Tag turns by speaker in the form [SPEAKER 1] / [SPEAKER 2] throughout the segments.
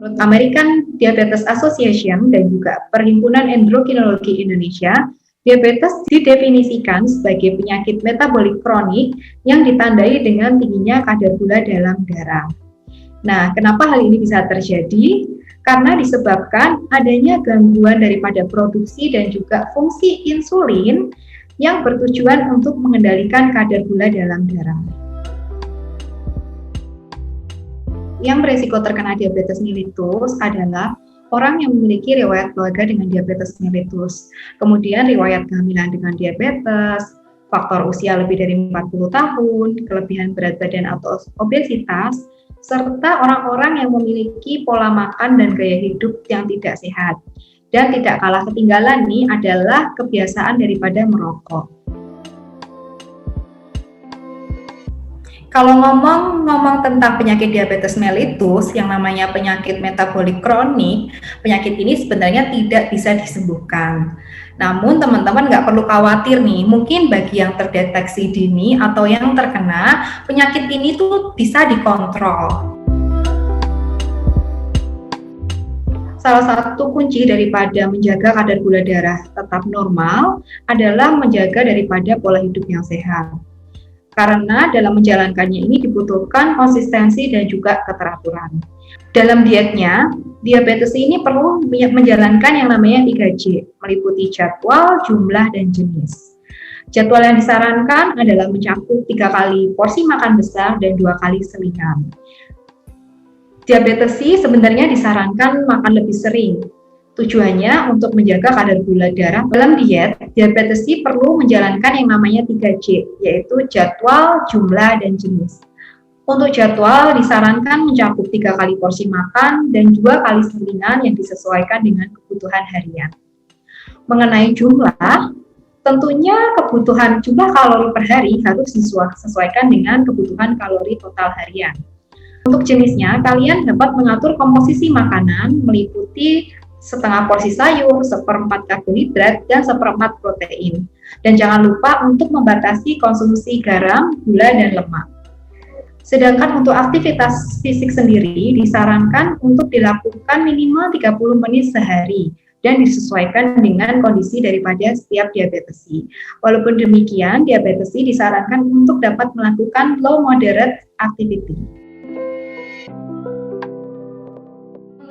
[SPEAKER 1] Menurut American Diabetes Association dan juga Perhimpunan Endokrinologi Indonesia, diabetes didefinisikan sebagai penyakit metabolik kronik yang ditandai dengan tingginya kadar gula dalam darah. Nah, kenapa hal ini bisa terjadi? Karena disebabkan adanya gangguan daripada produksi dan juga fungsi insulin yang bertujuan untuk mengendalikan kadar gula dalam darah. Yang beresiko terkena diabetes mellitus adalah orang yang memiliki riwayat keluarga dengan diabetes mellitus, kemudian riwayat kehamilan dengan diabetes, faktor usia lebih dari 40 tahun, kelebihan berat badan atau obesitas, serta orang-orang yang memiliki pola makan dan gaya hidup yang tidak sehat. Dan tidak kalah ketinggalan nih adalah kebiasaan daripada merokok. Kalau ngomong tentang penyakit diabetes mellitus yang namanya penyakit metabolik kronik, penyakit ini sebenarnya tidak bisa disembuhkan. Namun teman-teman nggak perlu khawatir nih, mungkin bagi yang terdeteksi dini atau yang terkena, penyakit ini tuh bisa dikontrol. Salah satu kunci daripada menjaga kadar gula darah tetap normal adalah menjaga daripada pola hidup yang sehat. Karena dalam menjalankannya ini dibutuhkan konsistensi dan juga keteraturan. Dalam dietnya, diabetes ini perlu menjalankan yang namanya 3J, meliputi jadwal, jumlah, dan jenis. Jadwal yang disarankan adalah mencakup 3 kali porsi makan besar dan 2 kali selingan. Diabetes sebenarnya disarankan makan lebih sering. Tujuannya untuk menjaga kadar gula darah. Dalam diet, diabetes perlu menjalankan yang namanya 3J, yaitu jadwal, jumlah, dan jenis. Untuk jadwal disarankan mencakup 3 kali porsi makan dan 2 kali selingan yang disesuaikan dengan kebutuhan harian. Mengenai jumlah, tentunya kebutuhan jumlah kalori per hari harus disesuaikan dengan kebutuhan kalori total harian. Untuk jenisnya, kalian dapat mengatur komposisi makanan meliputi setengah porsi sayur, 1/4 karbohidrat, dan 1/4 protein. Dan jangan lupa untuk membatasi konsumsi garam, gula, dan lemak. Sedangkan untuk aktivitas fisik sendiri disarankan untuk dilakukan minimal 30 menit sehari dan disesuaikan dengan kondisi daripada setiap diabetes. Walaupun demikian, diabetes disarankan untuk dapat melakukan low moderate activity.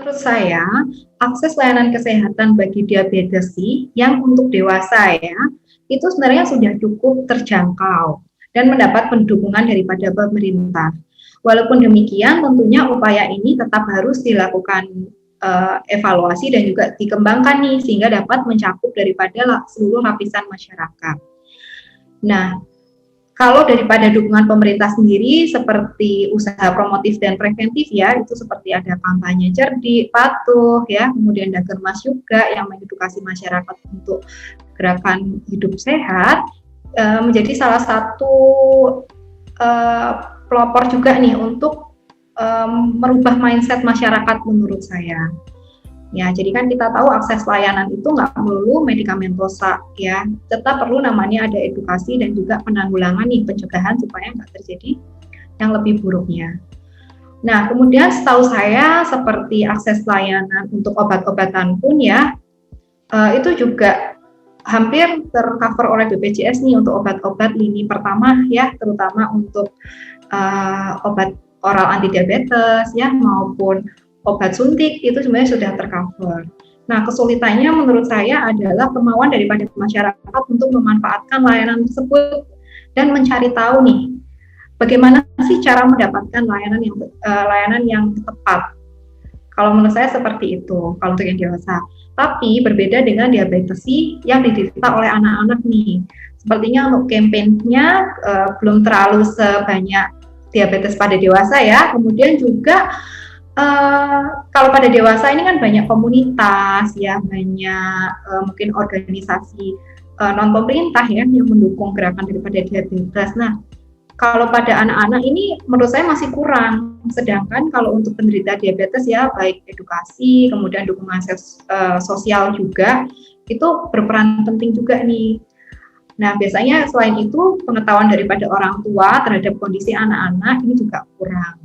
[SPEAKER 1] Menurut saya, akses layanan kesehatan bagi diabetes yang untuk dewasa itu sebenarnya sudah cukup terjangkau dan mendapat pendukungan daripada pemerintah. Walaupun demikian, tentunya upaya ini tetap harus dilakukan evaluasi dan juga dikembangkan nih sehingga dapat mencakup daripada seluruh lapisan masyarakat. Nah, kalau daripada dukungan pemerintah sendiri seperti usaha promotif dan preventif itu seperti ada kampanye cerdik, patuh kemudian Dakermas juga yang mengedukasi masyarakat untuk gerakan hidup sehat menjadi salah satu pelopor juga nih untuk merubah mindset masyarakat menurut saya. Ya, jadi kan kita tahu akses layanan itu nggak melulu medikamentosa tetap perlu namanya ada edukasi dan juga penanggulangan pencegahan supaya nggak terjadi yang lebih buruknya. Nah, kemudian setahu saya seperti akses layanan untuk obat-obatan pun itu juga hampir tercover oleh BPJS nih untuk obat-obat lini pertama terutama untuk obat oral antidiabetes maupun obat suntik itu sebenarnya sudah tercover. Nah, kesulitannya menurut saya adalah kemauan daripada masyarakat untuk memanfaatkan layanan tersebut dan mencari tahu nih bagaimana sih cara mendapatkan layanan yang tepat. Kalau menurut saya seperti itu kalau untuk yang dewasa. Tapi berbeda dengan diabetes yang diderita oleh anak-anak nih. Sepertinya untuk kampanyenya belum terlalu sebanyak diabetes pada dewasa Kemudian juga kalau pada dewasa ini kan banyak komunitas banyak mungkin organisasi non pemerintah yang mendukung gerakan daripada diabetes. Nah, kalau pada anak-anak ini menurut saya masih kurang. Sedangkan kalau untuk penderita diabetes baik edukasi, kemudian dukungan sosial juga itu berperan penting juga nih. Nah, biasanya selain itu pengetahuan daripada orang tua terhadap kondisi anak-anak ini juga kurang.